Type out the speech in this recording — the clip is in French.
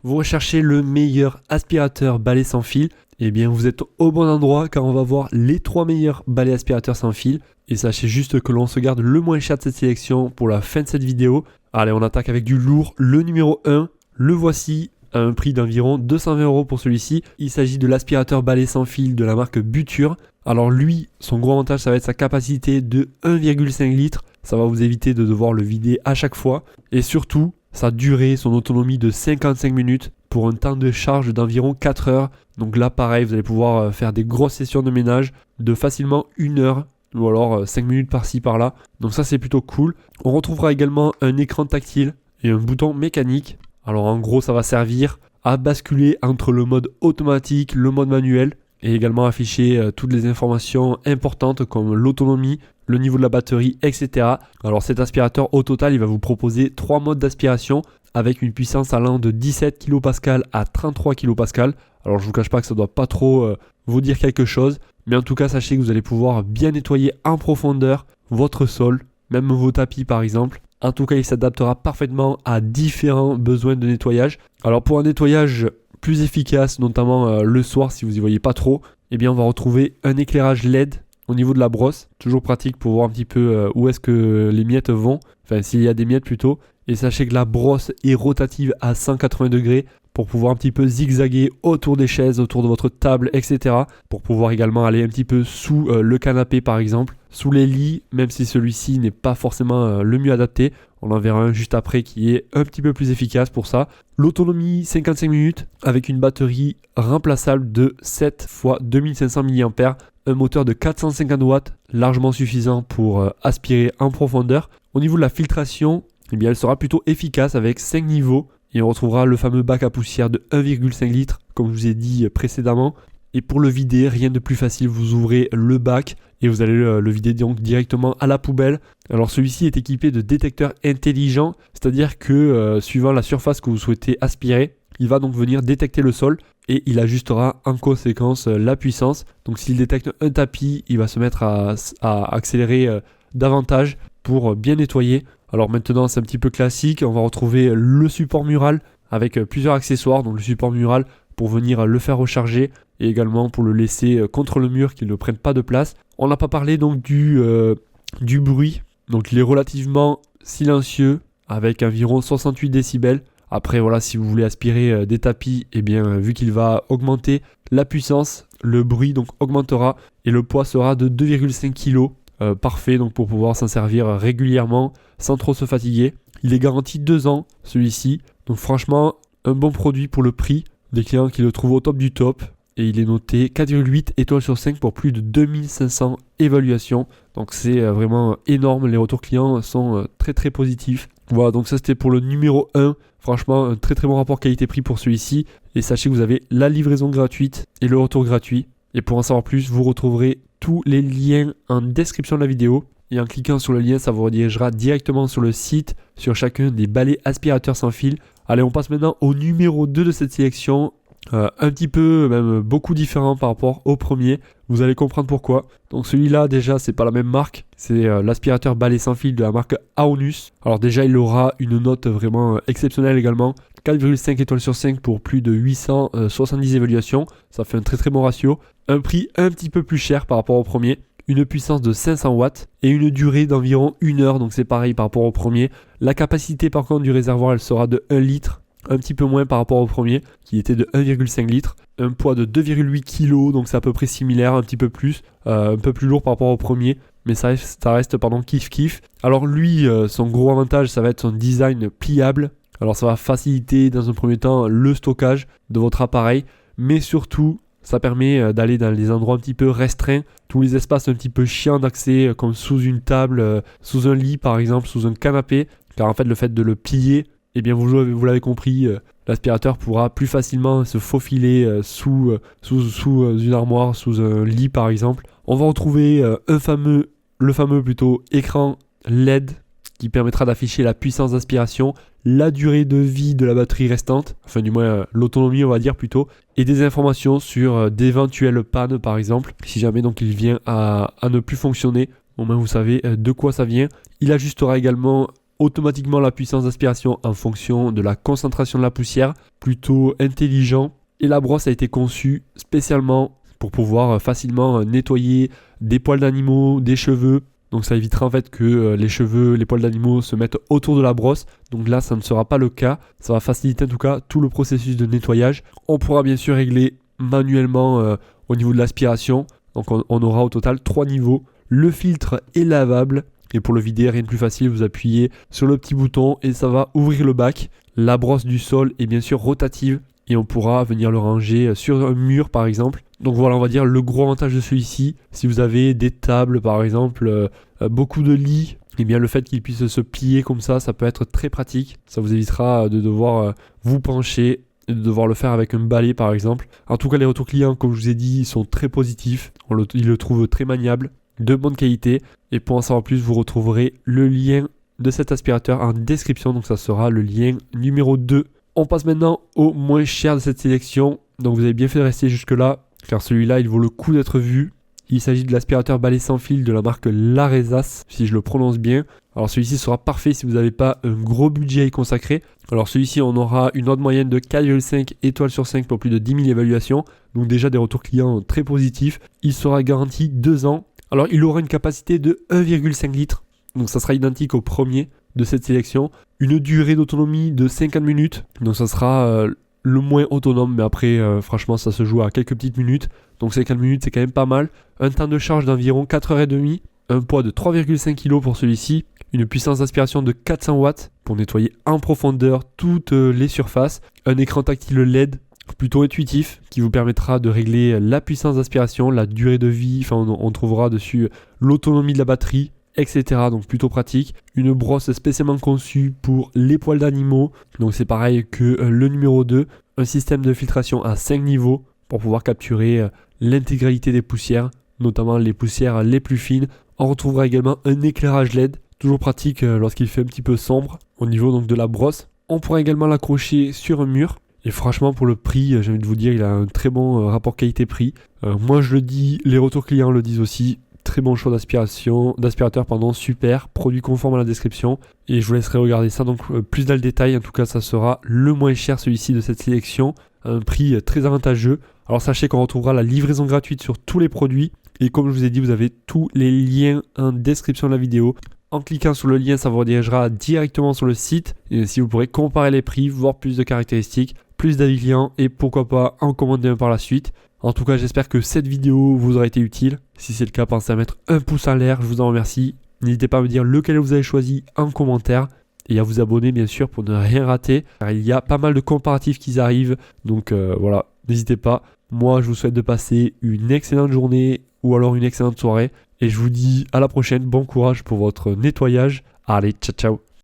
Vous recherchez le meilleur aspirateur balai sans fil? Eh bien vous êtes au bon endroit car on va voir les 3 meilleurs balais aspirateurs sans fil. Et sachez juste que l'on se garde le moins cher de cette sélection pour la fin de cette vidéo. Allez, on attaque avec du lourd. Le numéro 1, le voici à un prix d'environ 220 € pour celui-ci. Il s'agit de l'aspirateur balai sans fil de la marque Buture. Alors lui, son gros avantage, ça va être sa capacité de 1,5 litres. Ça va vous éviter de devoir le vider à chaque fois. Et surtout, sa durée, son autonomie de 55 minutes pour un temps de charge d'environ 4 heures. Donc là, pareil, vous allez pouvoir faire des grosses sessions de ménage de facilement 1 heure ou alors 5 minutes par-ci par-là. Donc ça, c'est plutôt cool. On retrouvera également un écran tactile et un bouton mécanique. Alors en gros, ça va servir à basculer entre le mode automatique, le mode manuel et également afficher toutes les informations importantes comme l'autonomie, le niveau de la batterie, etc. Alors cet aspirateur au total, il va vous proposer 3 modes d'aspiration avec une puissance allant de 17 kPa à 33 kPa. Alors je vous cache pas que ça doit pas trop vous dire quelque chose, mais en tout cas sachez que vous allez pouvoir bien nettoyer en profondeur votre sol, même vos tapis par exemple. En tout cas, il s'adaptera parfaitement à différents besoins de nettoyage. Alors pour un nettoyage plus efficace, notamment le soir si vous y voyez pas trop, eh bien on va retrouver un éclairage LED au niveau de la brosse, toujours pratique pour voir un petit peu où est-ce que les miettes vont, enfin s'il y a des miettes plutôt. Et sachez que la brosse est rotative à 180 degrés pour pouvoir un petit peu zigzaguer autour des chaises, autour de votre table, etc. Pour pouvoir également aller un petit peu sous le canapé par exemple, sous les lits, même si celui-ci n'est pas forcément le mieux adapté. On en verra un juste après qui est un petit peu plus efficace pour ça. L'autonomie 55 minutes avec une batterie remplaçable de 7 x 2500 mAh. Un moteur de 450 watts, largement suffisant pour aspirer en profondeur. Au niveau de la filtration, eh bien, elle sera plutôt efficace avec 5 niveaux. Et on retrouvera le fameux bac à poussière de 1,5 litres, comme je vous ai dit précédemment. Et pour le vider, rien de plus facile, vous ouvrez le bac et vous allez le vider donc directement à la poubelle. Alors celui-ci est équipé de détecteurs intelligents, c'est-à-dire que suivant la surface que vous souhaitez aspirer, il va donc venir détecter le sol et il ajustera en conséquence la puissance. Donc s'il détecte un tapis, il va se mettre à accélérer davantage pour bien nettoyer. Alors maintenant c'est un petit peu classique, on va retrouver le support mural avec plusieurs accessoires. Donc le support mural pour venir le faire recharger et également pour le laisser contre le mur qu'il ne prenne pas de place. On n'a pas parlé donc du bruit, donc il est relativement silencieux avec environ 68 décibels. Après voilà, si vous voulez aspirer des tapis, eh bien vu qu'il va augmenter la puissance, le bruit donc augmentera et le poids sera de 2,5 kg. Parfait donc pour pouvoir s'en servir régulièrement sans trop se fatiguer. Il est garanti 2 ans celui-ci, donc franchement un bon produit pour le prix, des clients qui le trouvent au top du top. Et il est noté 4,8 étoiles sur 5 pour plus de 2500 évaluations. Donc c'est vraiment énorme, les retours clients sont très très positifs. Voilà, donc ça c'était pour le numéro 1. Franchement, un très très bon rapport qualité-prix pour celui-ci. Et sachez que vous avez la livraison gratuite et le retour gratuit. Et pour en savoir plus, vous retrouverez tous les liens en description de la vidéo. Et en cliquant sur le lien, ça vous redirigera directement sur le site, sur chacun des balais aspirateurs sans fil. Allez, on passe maintenant au numéro 2 de cette sélection. Un petit peu, même beaucoup différent par rapport au premier. Vous allez comprendre pourquoi. Donc celui-là, déjà, c'est pas la même marque. C'est l'aspirateur balai sans fil de la marque Aonus. Alors déjà, il aura une note vraiment exceptionnelle également. 4,5 étoiles sur 5 pour plus de 870 évaluations. Ça fait un très très bon ratio. Un prix un petit peu plus cher par rapport au premier. Une puissance de 500 watts et une durée d'environ 1 heure. Donc c'est pareil par rapport au premier. La capacité par contre du réservoir, elle sera de 1 litre. Un petit peu moins par rapport au premier qui était de 1,5 litres. Un poids de 2,8 kg, donc c'est à peu près similaire, un petit peu plus. Un peu plus lourd par rapport au premier. Mais ça reste kiff. Alors lui, son gros avantage, ça va être son design pliable. Alors ça va faciliter dans un premier temps le stockage de votre appareil. Mais surtout, ça permet d'aller dans les endroits un petit peu restreints. Tous les espaces un petit peu chiants d'accès, comme sous une table, sous un lit par exemple, sous un canapé. Car en fait, le fait de le plier, eh bien vous l'avez compris, l'aspirateur pourra plus facilement se faufiler sous une armoire, sous un lit par exemple. On va retrouver le fameux écran LED qui permettra d'afficher la puissance d'aspiration, la durée de vie de la batterie restante, enfin du moins l'autonomie on va dire plutôt, et des informations sur d'éventuelles pannes par exemple, si jamais donc il vient à ne plus fonctionner, au moins vous savez de quoi ça vient. Il ajustera également automatiquement la puissance d'aspiration en fonction de la concentration de la poussière, plutôt intelligent. Et la brosse a été conçue spécialement pour pouvoir facilement nettoyer des poils d'animaux, des cheveux. Donc ça évitera en fait que les cheveux, les poils d'animaux se mettent autour de la brosse. Donc là, ça ne sera pas le cas. Ça va faciliter en tout cas tout le processus de nettoyage. On pourra bien sûr régler manuellement au niveau de l'aspiration. Donc on aura au total 3 niveaux. Le filtre est lavable. Et pour le vider, rien de plus facile, vous appuyez sur le petit bouton et ça va ouvrir le bac. La brosse du sol est bien sûr rotative et on pourra venir le ranger sur un mur par exemple. Donc voilà, on va dire le gros avantage de celui-ci. Si vous avez des tables par exemple, beaucoup de lits, et bien le fait qu'il puisse se plier comme ça peut être très pratique. Ça vous évitera de devoir vous pencher et de devoir le faire avec un balai par exemple. En tout cas, les retours clients, comme je vous ai dit, sont très positifs. Ils le trouvent très maniable, de bonne qualité. Et pour en savoir plus, vous retrouverez le lien de cet aspirateur en description. Donc ça sera le lien numéro 2. On passe maintenant au moins cher de cette sélection. Donc vous avez bien fait de rester jusque là, car celui-là il vaut le coup d'être vu. Il s'agit de l'aspirateur balai sans fil de la marque Larezas, si je le prononce bien. Alors celui-ci sera parfait si vous n'avez pas un gros budget à y consacrer. Alors celui-ci, on aura une note moyenne de 4,5 étoiles sur 5 pour plus de 10 000 évaluations. Donc déjà des retours clients très positifs. Il sera garanti 2 ans. Alors il aura une capacité de 1,5 litres. Donc ça sera identique au premier de cette sélection. Une durée d'autonomie de 50 minutes. Donc ça sera le moins autonome. Mais après, franchement, ça se joue à quelques petites minutes. Donc 50 minutes, c'est quand même pas mal. Un temps de charge d'environ 4h30. Un poids de 3,5 kg pour celui-ci. Une puissance d'aspiration de 400 watts pour nettoyer en profondeur toutes les surfaces. Un écran tactile LED plutôt intuitif qui vous permettra de régler la puissance d'aspiration, la durée de vie. Enfin, on trouvera dessus l'autonomie de la batterie, etc. Donc plutôt pratique. Une brosse spécialement conçue pour les poils d'animaux. Donc c'est pareil que le numéro 2. Un système de filtration à 5 niveaux pour pouvoir capturer l'intégralité des poussières, notamment les poussières les plus fines. On retrouvera également un éclairage LED, toujours pratique lorsqu'il fait un petit peu sombre au niveau donc de la brosse. On pourra également l'accrocher sur un mur. Et franchement, pour le prix, j'ai envie de vous dire, il a un très bon rapport qualité-prix. Moi je le dis, les retours clients le disent aussi. Très bon choix d'aspirateur, super, produit conforme à la description. Et je vous laisserai regarder ça donc plus dans le détail. En tout cas, ça sera le moins cher celui-ci de cette sélection. Un prix très avantageux. Alors sachez qu'on retrouvera la livraison gratuite sur tous les produits. Et comme je vous ai dit, vous avez tous les liens en description de la vidéo. En cliquant sur le lien, ça vous redirigera directement sur le site. Et ainsi, vous pourrez comparer les prix, voir plus de caractéristiques, plus d'avis clients et pourquoi pas en commander un par la suite. En tout cas, j'espère que cette vidéo vous aura été utile. Si c'est le cas, pensez à mettre un pouce en l'air, je vous en remercie. N'hésitez pas à me dire lequel vous avez choisi en commentaire. Et à vous abonner bien sûr pour ne rien rater. Car il y a pas mal de comparatifs qui arrivent. Donc voilà, n'hésitez pas. Moi, je vous souhaite de passer une excellente journée ou alors une excellente soirée. Et je vous dis à la prochaine, bon courage pour votre nettoyage. Allez, ciao ciao.